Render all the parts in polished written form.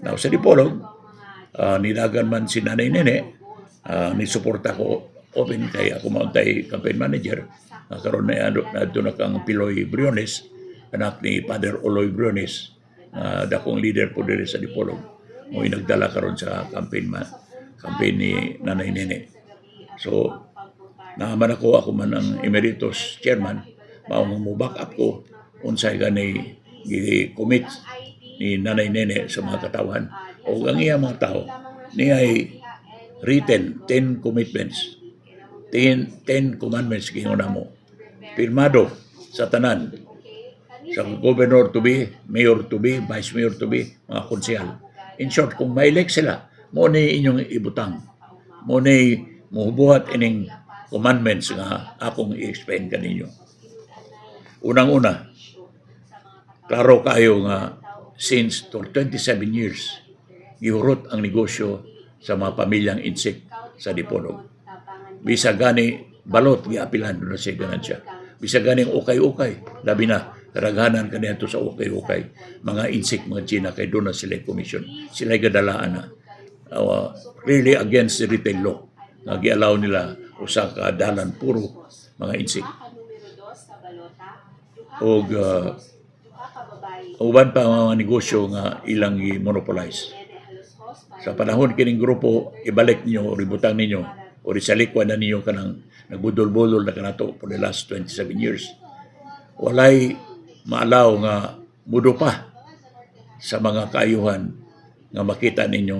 Now, sa Dipolog, nilagan man si Nanay Nene, nisuporta ko open kay ako mauntay campaign manager. Karon na doon na kang Piloy Briones, anak ni Father Oloy Briones, dakong leader po dili sa Dipolog. Mo nagdala karon sa campaign ni Nanay Nene. So, naman ako man ang emeritus chairman, maong mo back up ko unsay gani gi-commit ni Nanay Nene sa mga katawan o ang iya mga tao niya ay written 10 commitments, 10 commandments gingon mo pirmado sa tanan, sa governor to be, mayor to be, vice mayor to be, mga konsehal. In short, kung ma-elect sila, mo ni inyong ibutang, mo ni mubuhat ining commandments nga akong i-explain kaninyo. Unang-una, klaro kayo nga since 27 years, gihurot ang negosyo sa mga pamilyang insik sa Dipolog. Bisa gani balot giapilan na siya ganansya. Bisa gani ukay-ukay, labi na karaghanan kaniya sa ukay-ukay. Mga insik, mga China, kay doon na sila commission. Sila gadalaan na. Really against the retail law. Nag-allow nila usa ka dalan puro mga insik. O uban pa mga negosyo nga ilang i-monopolize. Sa panahon kining grupo, ibalik niyo, ributang ninyo, o risalikwan na ninyo kanang nagbudol-budol na kanato for the last 27 years. Walay maalaw nga mudo pa sa mga kaayuhan nga makita ninyo,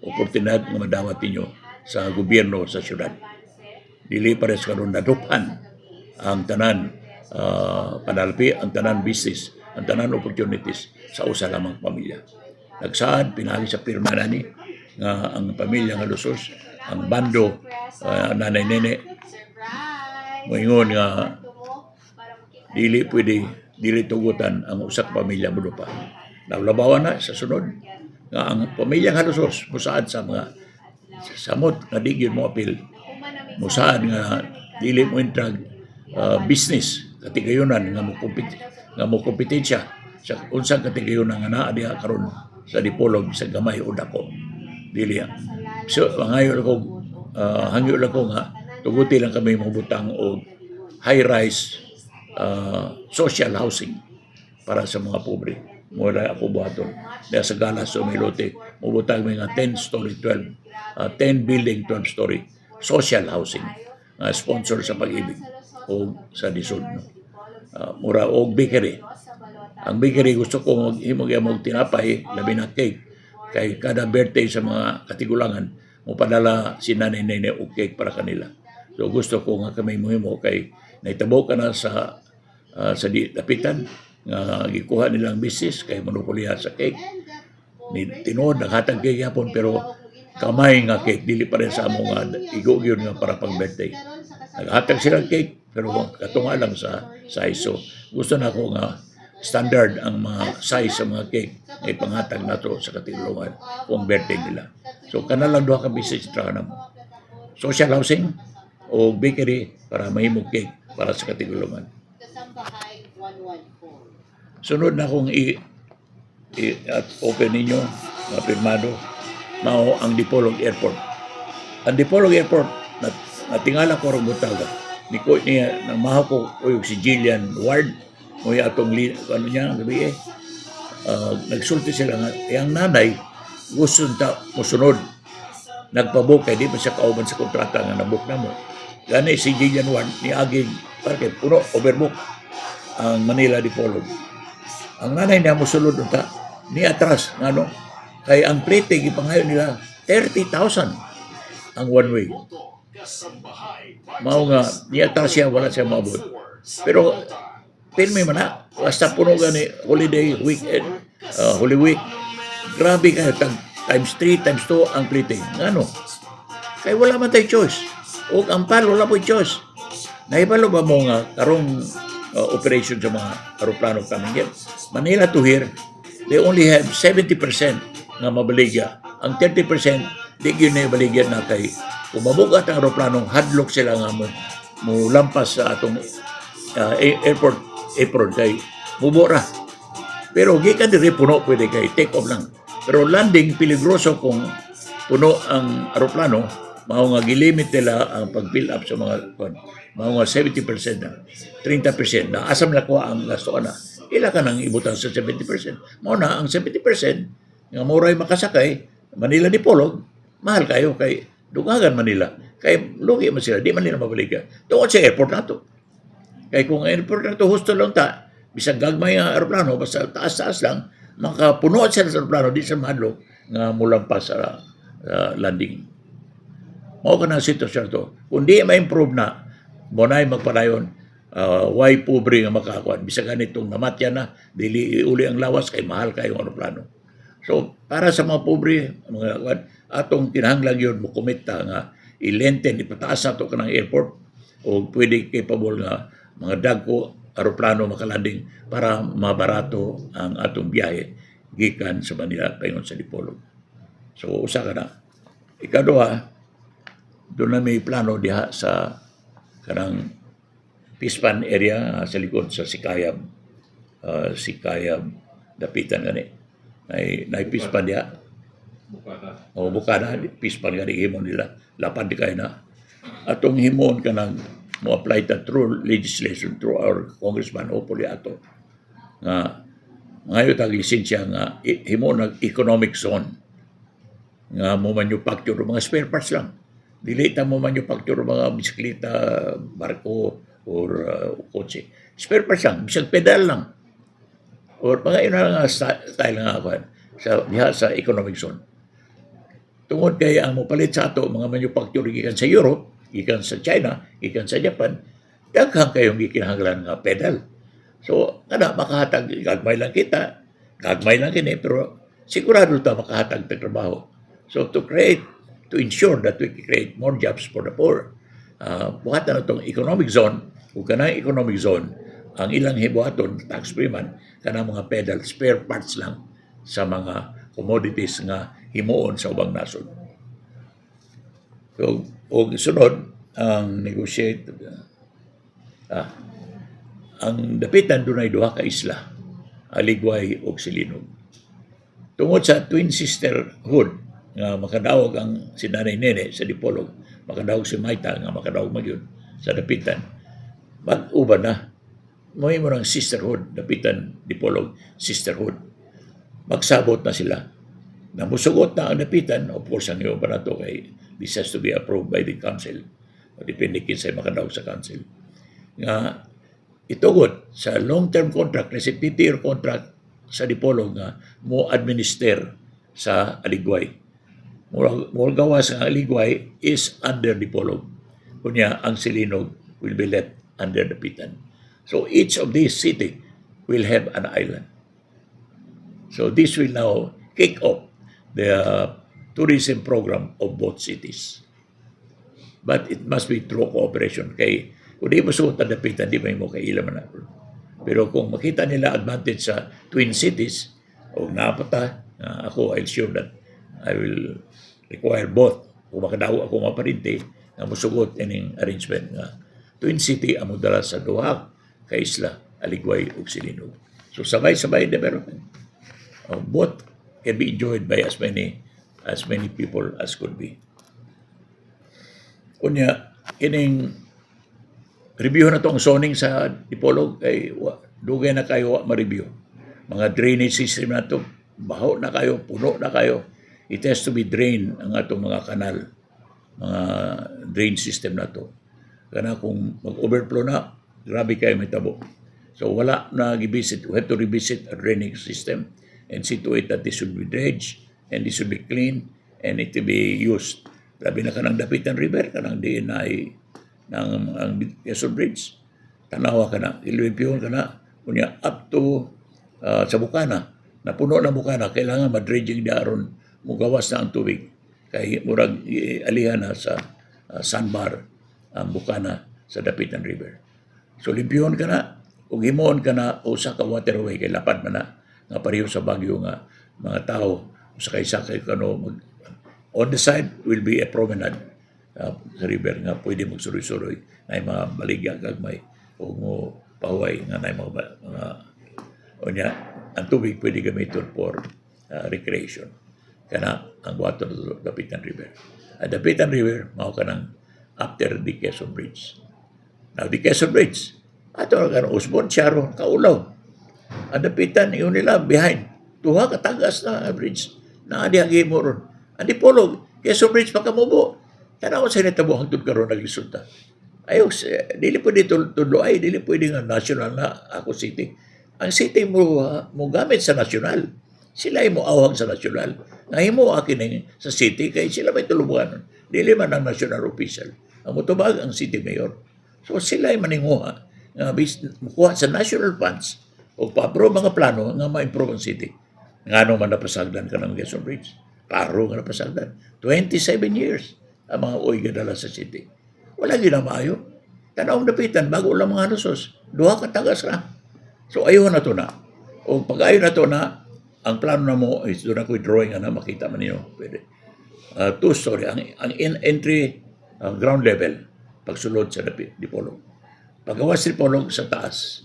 oportunidad nga madawat ninyo sa gobyerno sa syudad. Dili pares karon nadupan ang tanan panalpi, ang tanan business, ang tanan opportunities sa usa lamang pamilya. Nagsaad pinagi sa pirma nani nga ang pamilya nga Lusos, ang bando Nanay Nene, moingon nga dili tugutan ang usak pamilya mo pa. Nalabawan na sa sunod nga ang pamilya nga Lusos musaad sa mga samot nga di gyud mo apil, musaad nga dili mo intrag business katigayunan nga mo kompetensya sa unsang katigayunan nga naa diha karon sa Dipolog sa gamay o dako. Dili. So hangyo lang ko nga tuguti lang kami mabutang og high-rise social housing para sa mga pobre. Mula ako buhaton. Dahil sa Galas o Milote, mabutang mga 10 building 12 story social housing sponsor sa Pag-ibig o sa Disod. Mura o bakery. Ang bakery gusto ko himog tinapay, labi na cake. Kay kada birthday sa mga katigulangan, mo padala si Nanay Nene o cake para kanila. So gusto ko nga kami muhimo kay naitabo ka na sa dapitan nga gikuha nilang business kay monopoliya sa cake. Ni tinuod naghatag cake yapon pero kamay nga cake dili pa rin sa amo nga igo gyud nga para pang birthday. Naghatag silang cake pero katunga lang sa size. So gusto na ko nga standard ang mga size sa mga cake ay panghatag nato sa katulungan kung birthday nila. So kanalang duha ka business tra namo. Social housing o bakery para mahimong cake para sa katulungan. Sunod na kung open ninyo mga pirmado mao ang Dipolog Airport. Ang Dipolog Airport natingala ko ron butaga. Niko niya nang mahaw ko si Jillian Ward mo atong ano niya gabi nagsulti sila nga yang nanay gusto ta musunod nagpabook kay di pa siya kauban sa kontrata nga nabook namo gani si Jillian Ward ni aging parke puno overbook ang Manila Dipolog. Ang nanay niya musulod unta ni atras ngano kay ang plate gipangayo nila 30,000 ang one way. Mao nga ni atras siya wala siya maabot. Pero pirmi man na basta puno gani holiday weekend Holy Week grabe kayo times 3 times 2 ang plate ngano kay wala man tay choice o ang pal wala po choice. Naibalo ba mo nga karong operation sa mga aeroplano coming here Manila to here they only have 70% nga mabaligya. Ang 30% di gyud na baligya na kay kumabugat ang aeroplanong hadlock sila nga mo lampas sa atong airport apron kay mubura. Pero gikan diri puno pwede kay take off lang. Pero landing peligroso kung puno ang aeroplano, mao nga gilimit nila ang pag-fill up sa mga mao nga 70% na 30% na asam na kuha ang gasto na ila ka nang ibutang sa 70%. Mao na ang 70% nga moray makasakay Manila Dipolog, mahal kayo kay Dugagan Manila. Kay lugi man sila, di man nila mabalikan. Tungod sa airport na to. Kay kung airport na to, husto lang ta, bisag gagmay nga aeroplano, basta taas-taas lang, makapuno sila sa aeroplano, di sa mahalo nga mulang pa sa landing. Mao ka na sitwasyon to. Kung di ma-improve na, mo na magpadayon, why pobre nga makakuan. Bisag ganitong namatya na, dili uli ang lawas, kay mahal kayo ang aeroplano. So, para sa mga pobre, mga atong kinahanglan yun, mukomita nga, ilenten, ipataas na to ka ng airport, o pwede capable nga, mga dagko, aeroplano makalanding para mabarato ang atong biyahe gikan sa Manila paingon sa Dipolog. So, usa ka na. Ikaduha, doon na may plano diha sa kanang Pispan area sa likod sa Sikayab. Sikayab, dapitan gani. Nay Pispan diha. Bukana, Pispan gani himon nila. Lapad di kayo na. Atong himon ka ng mo apply ta through legislation through our congressman Opoli ato nga ngayon tag lisensya nga himo nag economic zone nga mo manufacture mga spare parts lang dili ta mo manufacture mga bisikleta, barko or kotse, spare parts lang bisag pedal lang or mga ina nga style nga ako sa diha sa economic zone tungod kay ang mopalit sa ato mga manufacturing gikan sa Europe, gikan sa China, gikan sa Japan, daghang kayong gikinahanglan nga pedal. So, kada makahatag, gagmay lang kita, gagmay lang kini, pero sigurado ta makahatag ng trabaho. So, to ensure that we create more jobs for the poor, buhat na itong economic zone, kung kanang economic zone, ang ilang hibuhaton, tax-free man, kanang mga pedal, spare parts lang sa mga commodities nga himuon sa ubang nasod. So, o sunod, ang negotiate, ang dapitan doon ay duha ka isla, Aligway o Silinog. Tungod sa twin sisterhood, nga makadawag ang si Nanay Nene sa Dipolog, makadawag si Maita, nga makadawag magyud sa dapitan, mag-uban na. May mo ng sisterhood, dapitan Dipolog, sisterhood. Magsabot na sila. Namusugot na ang dapitan, of course, ang iyo pa na ito kay this has to be approved by the council. O depende kinsay makadawag sa council. Nga itugod sa long-term contract, na 50-year contract sa Dipolog nga mo administer sa Aligway. Mo gawas ang Aligway is under Dipolog. Kunya ang Silinog will be let under Dapitan. So each of these city will have an island. So this will now kick off the tourism program of both cities. But it must be through cooperation. Kay kung di mo suot ang dapitan, di mo kailaman na. Pero kung makita nila advantage sa twin cities, o napata, ako, I'll sure that I will require both. Kung makadaw ako maparinti, na musugot ining arrangement nga twin city ang mudala sa duha ka isla, Aligway ug Silinog. So sabay-sabay development. Both can be enjoyed by as many people as could be. Kunya, ining review na tong zoning sa Dipolog kay dugay na kayo ma-review. Mga drainage system na to, baho na kayo, puno na kayo. It has to be drained ang atong mga kanal, mga drain system na to. Kana kung mag-overflow na, grabe kayo may tabo. So wala na gibisit. We have to revisit a drainage system and see to it that this should be dredged and this should be clean and it to be used. Grabe na kanang Dapitan River, kanang DNI ng Quezon Bridge. Tanawa ka na, ilipyon ka na, kunya up to sa Bukana, napuno na Bukana, kailangan madredging daron, mugawas na ang tubig. Kay murag alihan na sa sandbar ang Bukana sa Dapitan River. So limpyon ka na, ug himoon ka na usa ka waterway kay lapad man na nga pareho sa Bagyo nga mga tao sakay-sakay kano on the side will be a promenade sa river nga pwede magsuroy-suroy na mga baligya gagmay o mo pahuway nga na mga onya ang tubig pwede gamiton for recreation. Kana ang water to Dapitan River. At Dapitan River, mao ka ng after the Quezon Bridge. Now, the Quezon Bridge, ato ka ng Usbon, Charo, Kaulaw. Ang Dapitan, yun nila, behind. Tuha ka tagas na bridge. Na adihagi mo ron. Ang Dipolog, Quezon Bridge, pagkamubo. Kana ko sa nitabo hangtod karon naglisuta. Ayaw, dili pwede tuloy, dili pwede nga national na ako city. Ang city mo gamit sa national. Sila ay mo awang sa national. Ngayon mo akin sa city, kaya sila may tulubuan. Dili man ang national official. Ang mutubag ang city mayor. So sila ay maninguha. Mukuha sa national funds o pa-approve mga plano nga ma-improve ang city. Nga man napasagdan ka ng Quezon Bridge. Karo nga napasagdan. 27 years ang mga uy gadala sa city. Wala ginamaayo. Tanawang Dapitan, bago lang mga nusos. Duha ka tagas na. So ayaw na to na. O pag ayaw na to na, ang plano na mo is doon ako'y drawing na makita man niyo. Pwede. Two story. Ang entry ground level, pagsulod sa Dipolog. Pagawas sa Dipolog sa taas.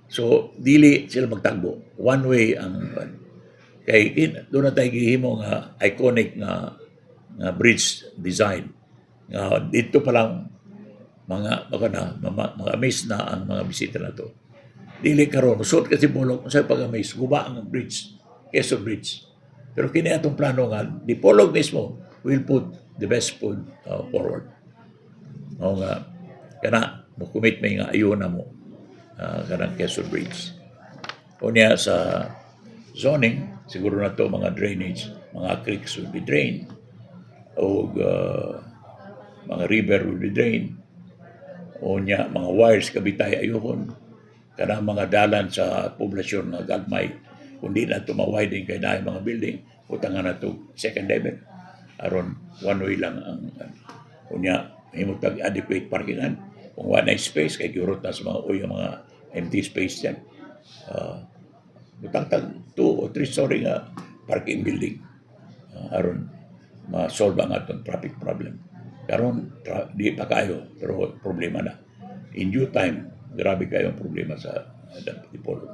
So, dili sila magtagbo. One way ang kay doon na tayo gihimo nga iconic nga bridge design. Dito pa lang mga amaze na ang mga bisita na to. Dili karon usod kasi Dipolog sa pag-amaze guba ang bridge, Quezon Bridge. Pero kini atong plano nga Dipolog mismo will put the best foot forward. O nga kana mo commit may nga ayuna mo kanang Quezon Bridge. O niya sa zoning siguro na to mga drainage, mga creeks will be drained o mga river will be drained o niya mga wires kabitay ayuhon kanang mga dalan sa poblasyon nga gagmay kundi na ito ma-widen kay na mga building utangan na ito second level aron one way lang ang unya himutag adequate parkingan kung wala space kay giurot na sa mga mga empty space yan butang 2 o 3 story nga parking building aron ma-solve ang atong traffic problem karon di pa kayo pero problema na in due time grabe kayong problema sa Dipolog.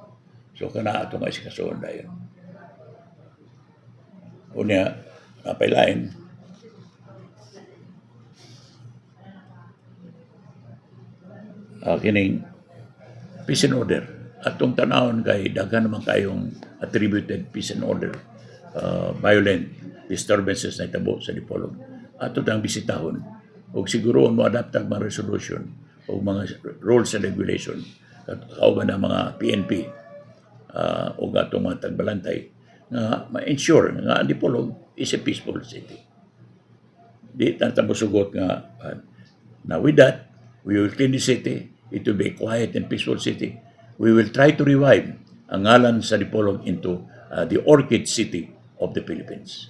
So, kana atong asikasuhan dayon. Unya, napailain, kining peace and order. Atong tanawon kay daghan naman kayong attributed peace and order, violent disturbances na itabo sa Dipolog. Ato tang bisitahon. O siguro mo adapt ang mga resolution o mga rules and regulation kauban ng mga PNP o gatong mga tagbalantay na ma-ensure nga ang Dipolog is a peaceful city. Di tatamusugot nga now with that, we will clean the city. It will be a quiet and peaceful city. We will try to revive ang ngalan sa Dipolog into the Orchid City of the Philippines.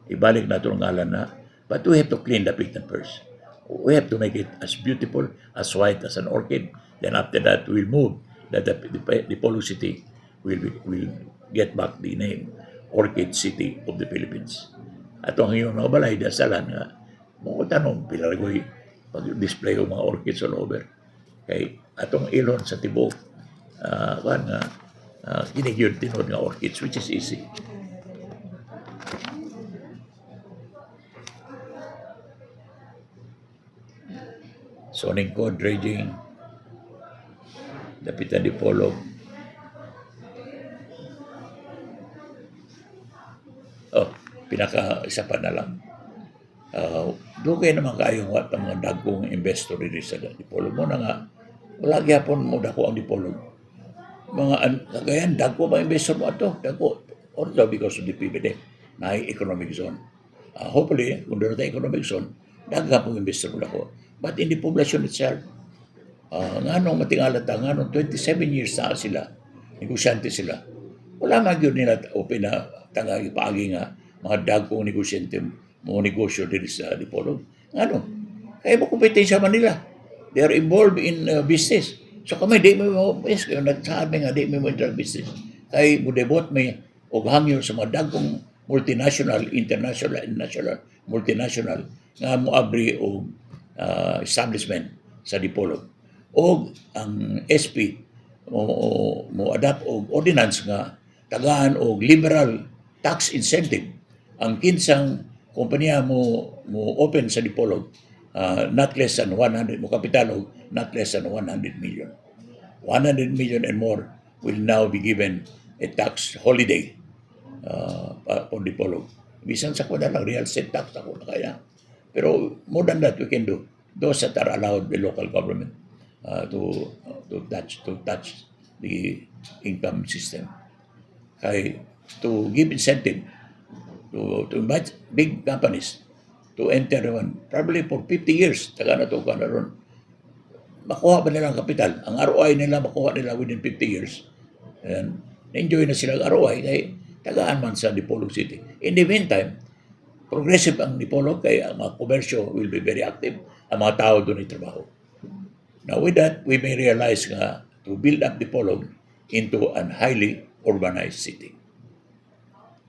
Ibalik na ito ang ngalan na, but we have to clean Dapitan first. We have to make it as beautiful, as white as an orchid. Then after that, we'll move that the Dipolog City will get back the name Orchid City of the Philippines. At ang iyong mga balay, dasalan nga, mga tanong, pilargoy, pag-display ng mga orchids all over. Kay atong ilon sa tibok, kinigyon tinod nga orchids, which is easy. Zoning code, dredging, Dapitan Dipolog. Pinaka-isa pa na lang. Dugay naman kayong mga dagkong investor rin sa Dipolog. Mo na nga, wala gyapon mo dako ang Dipolog. Mga kagayan, dagko ba investor mo ato? Dagko. Also because of the PBD, na economic zone. Hopefully, kung doon tayo economic zone, dagka pong investor mo dako. But in the population itself, nga nung matingalata, nga nung 27 years na sila, negosyante sila, wala nga yun nila o pinatangagi paagi nga mga dagkong negosyante mo negosyo dito sa Dipolog. Nga nung, kaya mo kompetensya man nila. They are involved in business. So kami, di mo nagsabi nga, di mo drug business. Kaya mo debot may og hangyo sa mga dagkong multinational, international, and national, multinational, nga mo abri og establishment sa Dipolog. O ang SP mo adapt og ordinance nga tagaan og liberal tax incentive ang kinsang kompanya mo open sa Dipolog, not less than 100 mo kapital og not less than 100 million. 100 million and more will now be given a tax holiday for Dipolog. Bisan sa kuda lang real estate tax ako na kaya. Pero more than that we can do. Those that are allowed the local government to touch the income system. Kay to give incentive to invite big companies to enter one, probably for 50 years, taga na to ka na ron. Makuha ba nilang kapital? Ang ROI nila, makuha nila within 50 years. And enjoy na sila ang ROI kay tagaan man sa Dipolog City. In the meantime, progressive ang Dipolog kaya ang mga komersyo will be very active. Ang mga tao doon ay trabaho. Now with that, we may realize nga to build up Dipolog into an highly urbanized city.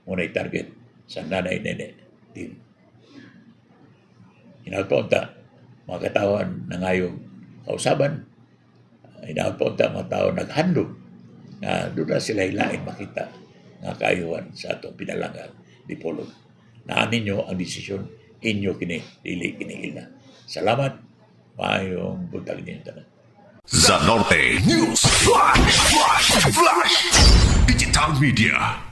Muna'y target sa nanay-nene team. Hinapunta, mga katawan na ngayong kausaban, hinapunta mga tao naghandog na doon na sila hilain makita nga kaayuhan sa atong pinalangan Dipolog. Naan ninyo ang desisyon, inyo kini, dili kiniila. Salamat, maayong buntag ninyo tanan. Zanorte News Flash! Digital Media.